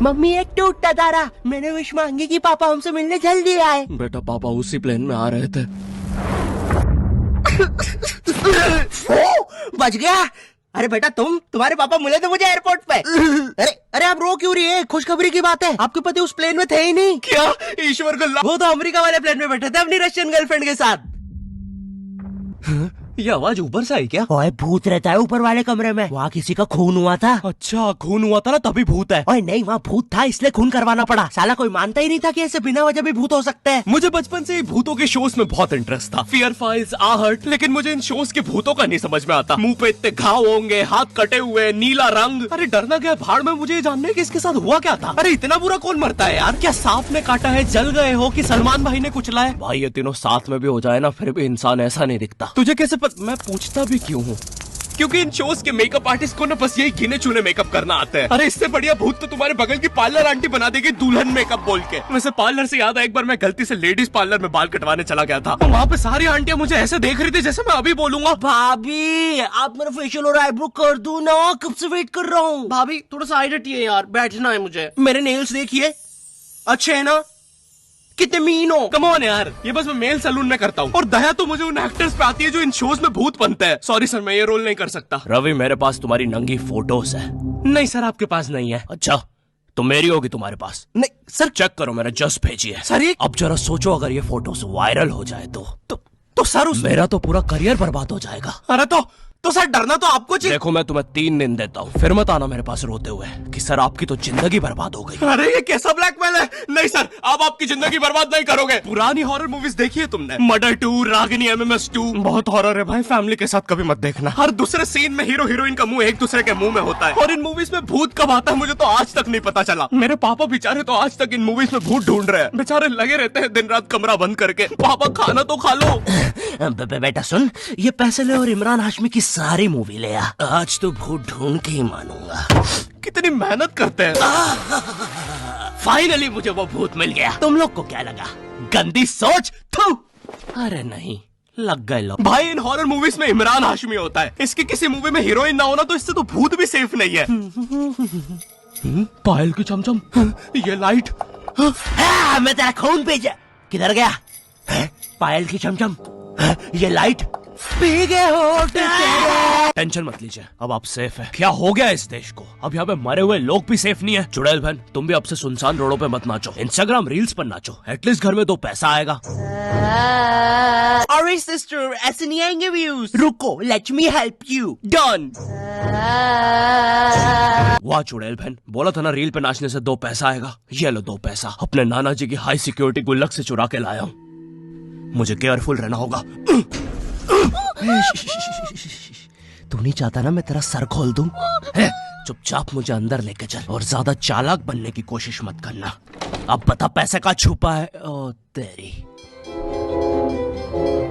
Mummy एक टूटता तारा, मैंने विश मांगी कि पापा हमसे मिलने जल्दी आए। बेटा पापा उसी प्लेन में आ रहे थे। ओ, बच गया। अरे बेटा तुम्हारे पापा मिले थे मुझे एयरपोर्ट पे। अरे अरे आप रो क्यों रही है? खुशखबरी की बात है, आपके पति उस प्लेन में थे ही नहीं। क्या ईश्वर को वो तो अमेरिका वाले प्लेन में बैठे थे अपनी रशियन गर्लफ्रेंड के साथ। ये आवाज ऊपर से आई क्या? ओए भूत रहता है ऊपर वाले कमरे में, वहाँ किसी का खून हुआ था। अच्छा खून हुआ था ना तभी भूत है। ओए नहीं, वहाँ भूत था इसलिए खून करवाना पड़ा। साला कोई मानता ही नहीं था कि ऐसे बिना वजह भी भूत हो सकते हैं। मुझे बचपन से ही भूतों के शोज में बहुत इंटरेस्ट था, फियर फाइल्स, आहट, लेकिन मुझे इन शोज के भूतों का नहीं समझ में आता। मुंह पे इतने घाव होंगे, हाथ कटे हुए, नीला रंग। अरे डरना क्या भाड़ में, मुझे ये जानना है कि इसके साथ हुआ क्या था। अरे इतना बुरा कौन मरता है यार? क्या सांप ने काटा है, जल गए हो कि सलमान भाई ने कुचला है? भाई ये तीनों साथ में भी हो जाए ना फिर भी इंसान ऐसा नहीं दिखता। तुझे कैसे मैं पूछता भी क्यों हूँ? क्योंकि इन शोज के मेकअप आर्टिस्ट को ना बस यही गिने चुने मेकअप करना आता है। अरे इससे बढ़िया भूत तो तुम्हारे बगल की पार्लर आंटी बना देगी दुल्हन मेकअप बोल के। वैसे पार्लर से याद है, एक बार मैं गलती से लेडीज पार्लर में बाल कटवाने चला गया था, वहाँ पे सारी आंटियां मुझे ऐसे देख रही थी जैसे मैं अभी बोलूंगा भाभी आप मेरा फेशियल और आईब्रो कर दो ना, कब से वेट कर रहा हूँ। भाभी थोड़ा साइड हटिए यार, बैठना है मुझे। मेरे नेल्स देखिए, अच्छे है ना? कितने मीन हो। कम ऑन यार, ये बस मैं मेल सैलून में करता हूँ। और दया तो मुझे उन एक्टर्स पे आती है जो इन शोज में भूत बनते हैं। सॉरी सर, मैं ये रोल नहीं कर सकता। रवि मेरे पास तुम्हारी नंगी फोटोज है। नहीं सर आपके पास नहीं है। अच्छा तो मेरी होगी तुम्हारे पास? नहीं सर। चेक करो, मैंने जस्ट भेजी है। सर ये अब जरा सोचो, अगर ये फोटोज वायरल हो जाए तो सर मेरा तो पूरा करियर बर्बाद हो जाएगा। अरे तो सर डरना तो आपको चाहिए। देखो मैं तुम्हें 3 दिन देता हूँ, फिर मत आना मेरे पास रोते हुए कि सर आपकी तो जिंदगी बर्बाद हो गई। अरे ये कैसा ब्लैकमेल है? नहीं सर, आप आपकी जिंदगी बर्बाद नहीं करोगे। पुरानी हॉरर मूवीज देखी है तुमने? मर्डर 2, रागिनी, MMS 2, बहुत हॉरर है भाई, फैमिली के साथ कभी मत देखना। हर दूसरे सीन में हीरो हीरोइन का मुंह एक दूसरे के मुंह में होता है। और इन मूवीज में भूत कब आता है मुझे तो आज तक नहीं पता चला। मेरे पापा बेचारे तो आज तक इन मूवीज में भूत ढूंढ रहे हैं। बेचारे लगे रहते हैं दिन रात कमरा बंद करके। पापा खाना तो खा लो। बेटा सुन, ये पैसे ले और इमरान हाशमी की सारी मूवी ले आ। आज तो भूत ढूंढ के ही मानूंगा। कितनी मेहनत करते हैं। फाइनली मुझे वो भूत मिल गया। तुम लोग को क्या लगा? गंदी सोच। थू। अरे नहीं, लग गए लोग। भाई इन हॉरर मूवीज में इमरान हाशमी होता है, इसकी किसी मूवी में हीरोइन ना होना तो इससे तो भूत भी सेफ नहीं है। पायल की चमचम, ये लाइट। मैं तेरा खून भेजा। किधर गया? पायल की चमचम, ये लाइट पी गए हो। टेंशन मत लीजिए, अब आप सेफ है। क्या हो गया इस देश को? अब यहाँ पे मरे हुए लोग भी सेफ नहीं है। चुड़ैल बहन तुम भी अब से सुनसान रोडों पे मत नाचो, इंस्टाग्राम रील्स पर नाचो, एटलीस्ट घर में 2 पैसा आएगा। अरे सिस्टर, ऐसे नहीं आएंगे व्यूज। रुको, let me help you. Done. वाह चुड़ैल बहन, बोला था ना रील पे नाचने से 2 पैसा आएगा। ये लो 2 पैसा, अपने नाना जी की हाई सिक्योरिटी गुल्लक से चुरा के लाया हूँ। मुझे केयरफुल रहना होगा। तू नहीं चाहता ना मैं तेरा सर खोल दूं? चुपचाप मुझे अंदर लेके चल और ज्यादा चालाक बनने की कोशिश मत करना। अब बता पैसे का छुपा है? ओ तेरी,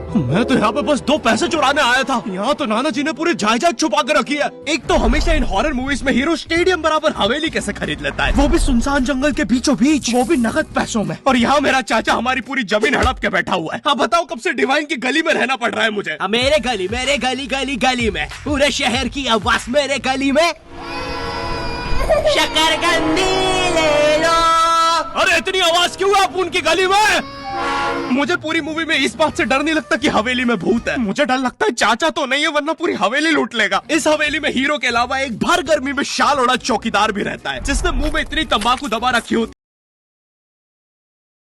मैं तो यहाँ पे बस 2 पैसे चुराने आया था। यहाँ तो नाना जी ने पूरी जायदाद छुपा के रखी है। एक तो हमेशा इन हॉरर मूवीज में हीरो स्टेडियम बराबर हवेली कैसे खरीद लेता है, वो भी सुनसान जंगल के बीचों बीच, वो भी नगद पैसों में। और यहाँ मेरा चाचा हमारी पूरी जमीन हड़प के बैठा हुआ है। अब बताओ कब से डिवाइन की गली में रहना पड़ रहा है मुझे। मेरे गली में पूरे शहर की आवाज मेरे गली में। शकरकंदी ले लो। अरे इतनी आवाज क्यों है आप उनकी गली में? मुझे पूरी मूवी में इस बात से डर नहीं लगता कि हवेली में भूत है, मुझे डर लगता है चाचा तो नहीं है वरना पूरी हवेली लूट लेगा। इस हवेली में हीरो के अलावा एक भर गर्मी में शाल ओढ़ा चौकीदार भी रहता है, जिसने मुंह में इतनी तंबाकू दबा रखी होती